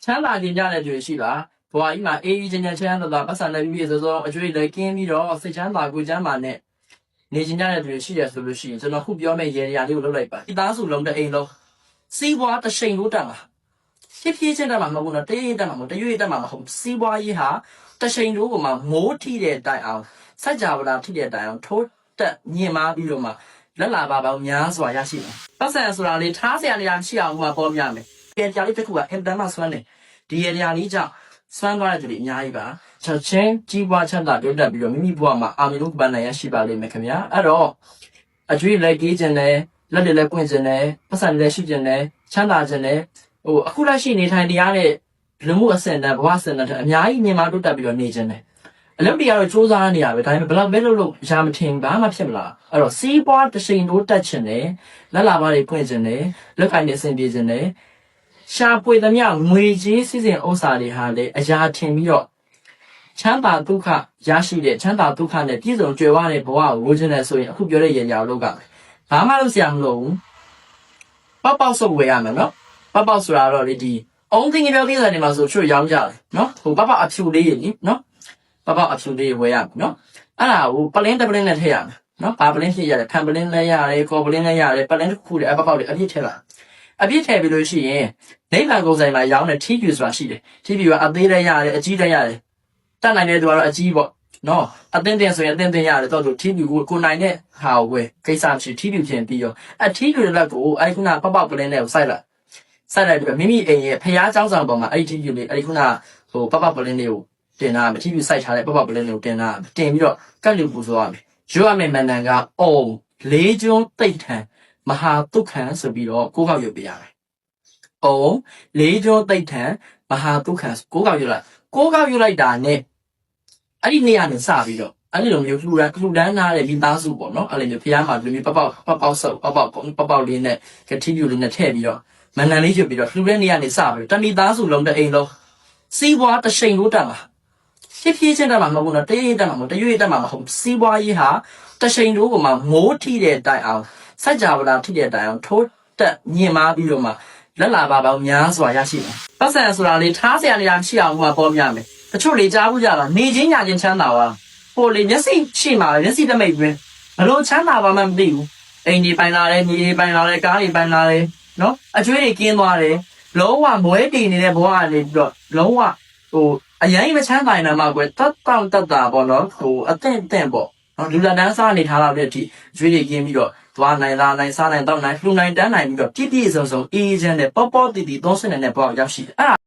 ချမ်းသာခြင်းကြတဲ့တွေ့ရှိလားဘွာကြီးမှာအေးချင်းချင်းချမ်းသာတာပတ်စံနဲ့ပြည့်စုံအကျွေးလည်းကင်းပြီးတော့စိတ်ချမ်းသာကိုချမ်းသာနဲ့နေခြင်းကြတဲ့တွေ့ရှိရဆိုလို့ရှိရင်ကျွန်တော်ခုပြောမယ့်ရေရာလေးကိုလုပ်လိုက်ပါဒီသားစုလုံးတဲ့အိမ်လုံးစီးပွားတစ်ချိန်လို့တက်မှာဖြစ်ဖြစ်ချင်းတက်မှာမဟုတ်ဘူးနော်တရွေ့တက်မှာမဟုတ်တရွေ့တက်မှာမဟုတ်စီးပွားရေးဟာတစ်ချိန်လို့ကမှမိုးထိတဲ့တိုင်အောင်စัจ java လာထိတဲ့တိုင်အောင်ထိုးတက်ညင်မာပြီးတော့မှလက်လာပါပေါင်းများစွာရရှိတယ်ပတ်စံဆိုတာလေထားစရာနေရာရှိအောင်မှပေါ်ပြမယ်ကြံလေးတစ်ခုကအင်တန်မှဆွမ်းတယ်ဒီရေရာလေးကြောင့်စွမ်းသွားတဲ့သူတွေအများကြီးပါချက်ချင်းကြီးပွားချမ်းသာတိုးတက်ပြီးတော့မိမိဘဝမှာအာမီလို့ပန်းနိုင်ရရှိပါလိမ့်မယ်ခင်ဗျာအဲ့တော့အကျွေးလည်းကြီးခြင်းနဲ့လက်တွေလည်းပွင့်ခြင်းနဲ့ပတ်စံလည်းရှိခြင်းနဲ့ချမ်းသာခြင်းနဲ့အခုလက်ရှိနေထိုင်တရားနဲ့လူမှုအဆင့်တန်းဘဝအဆင့်တန်းအများကြီးမြင်မာတိုးတက်ပြီးတော့နေခြင်းနဲ့အလုပ်တွေကတော့စူးစမ်းနေရပဲဒါပေမဲ့ဘယ်လောက်ပဲလုပ်ရာမထင်ဘာမှဖြစ်မလားအဲ့တော့စီးပွားတစ်ချိန်တိုးတက်ခြင်းနဲ့လက်လာပါတွေပွင့်ခြင်းနဲ့လက်ကိုင်နေအဆင်ပြေခြင်းနဲ့ရှားပွေသမျှငွေကြီးစီစဉ်ဥစ္စာတွေဟာလေအရာထင်ပြီးတော့ချမ်းသာဒုက္ခရရှိတဲ့ချမ်းသာဒုက္ခနဲ့ပြည့်စုံကြွယ်ဝတဲ့ဘဝကိုဝေခြင်းနဲ့ဆိုရင်အခုပြောတဲ့ရေရာကိုလုပ်ကြမယ်ဘာမှလုပ်စရာမလိုဘူးပေါက်ဆုပ်ဝယ်ရမယ်နော်ပေါက်ဆိုတာတော့လေဒီအုံးသိငယ်ပြောသေးတယ်နေမှာဆိုချို့ရောင်းကြတယ်နော်ဟိုပေါက်အဖြူလေးကြီးနော်ပေါက်အဖြူလေးဝယ်ရမယ်နော်အဲ့ဒါကိုပလင်းတပလင်းနဲ့ထည့်ရမယ်နော်ဘာပလင်းထည့်ရတယ်ဖန်ပလင်းလည်းရတယ်ကော်ပလင်းလည်းရတယ်ပလင်းတစ်ခုတည်းအပေါက်တွေအပြည့်ထည့်လာအပြည့်ထည့်ပြီးလို့ရှိရင်နေလာကုန်ဆိုင်မှာရောင်းတဲ့ TP ဆိုတာရှိတယ် TP ကအသေးလည်းရတယ်အကြီးလည်းရတယ်တက်နိုင်တဲ့သူကတော့အကြီးပေါ့နော်အသင်းတင်ဆိုရင်အသင်းတင်ရတယ်တော့သူ TP ကိုနိုင်တဲ့ဟာကိုပဲကိစ္စမရှိ TP ပြင်ပြီးရောTP လက်ကိုအဲ့ခုနပေါက်ပလင်းနဲ့ကိုစိုက်လိုက်ပြီးမိမိအိမ်ရဲ့ဖျားเจ้าဆောင်ပေါ်မှာအဲ့ TP လေးအဲ့ခုနဟိုပေါက်ပလင်းလေးကိုတင်တာ TP စိုက်ထားတဲ့ပေါက်ပလင်းလေးကိုတင်တာတင်ပြီးတော့ကတ်လူပူဆိုရမယ်ရွရမယ်မန်နန်ကအုံလေးကျွန်းတိတ်ထန်မဟာတုခံဆိုပြီးတော့ကိုးကောက်ရွတ်ပြရမယ်။အော်လေးကျော်တိတ်ထန်မဟာတုခံကိုးကောက်ရွတ်လိုက်တာနဲ့အဲ့ဒီနေရာနဲ့စပြီးတော့အဲ့ဒီလိုမျိုးလှူဒန်းထားတဲ့မိသားစုပေါ့နော်အဲ့လိုမျိုးဖျားမှာလူမျိုးပေါက်ဆုပ်ပေါက်လေးနဲ့ကတိပြူလေးနဲ့ထည့်ပြီးတော့မန်နန်လေးရွတ်ပြီးတော့လှူတဲ့နေရာနဲ့စပြီးတော့တမိသားစုလုံးတဲ့အိမ်လုံးစီးပွားတစ်ချိန်လို့တက်မှာဖြစ်ဖြစ်ချင်းတက်မှာမဟုတ်ဘူးနော်တရွေ့တက်မှာမဟုတ်တရွေ့တက်မှာမဟုတ်စီးပွားရေးဟာတစ်ချိန်လို့ကမှမိုးထိတဲ့တိုင်အောင်စัจ java လာထိတဲ့တိုင်အောင်ထိုးတက်ညင်မာပြီးတော့မှလက်လာပါပေါင်းများစွာရရှိတယ်ပတ်စံဆိုတာလေထားစရာနေရာရှိအောင်မှပေါ်ပြမယ်တချို့လေကြားဘူးကြတာနေချင်းညာချင်းချမ်းသာပါဟိုလေမျက်စိရှိမှာမျက်စိတမိတ်တွင်ဘလို့ချမ်းသာပါမှမသိဘူးအိမ်ဒီပိုင်လာတယ်ညီဒီပိုင်လာတယ်ကားတွေပိုင်လာတယ်နော်အကျွေးတွေကင်းသွားတယ်လုံးဝမွဲတည်နေတဲ့ဘဝကနေပြီးတော့လုံးဝဟိုအရင်မချမ်းသာနေတာမှကွယ်တတ်တာပေါ့နော်ဟိုအသင့်ပေါ့နော်လူလာတန်းစားနေထားတဲ့အထိအကျွေးတွေကင်းပြီးတော့သွားနိုင်လားနိုင်စားနိုင်တော့နိုင်လှူနိုင်တန်းနိုင်ပြီးတော့ပြည့်စုံအေးချမ်းတဲ့ပေါ့တီသုံးစနစ်နဲ့ပေါ့ရောက်ရှိတယ်အဲ့ဒါ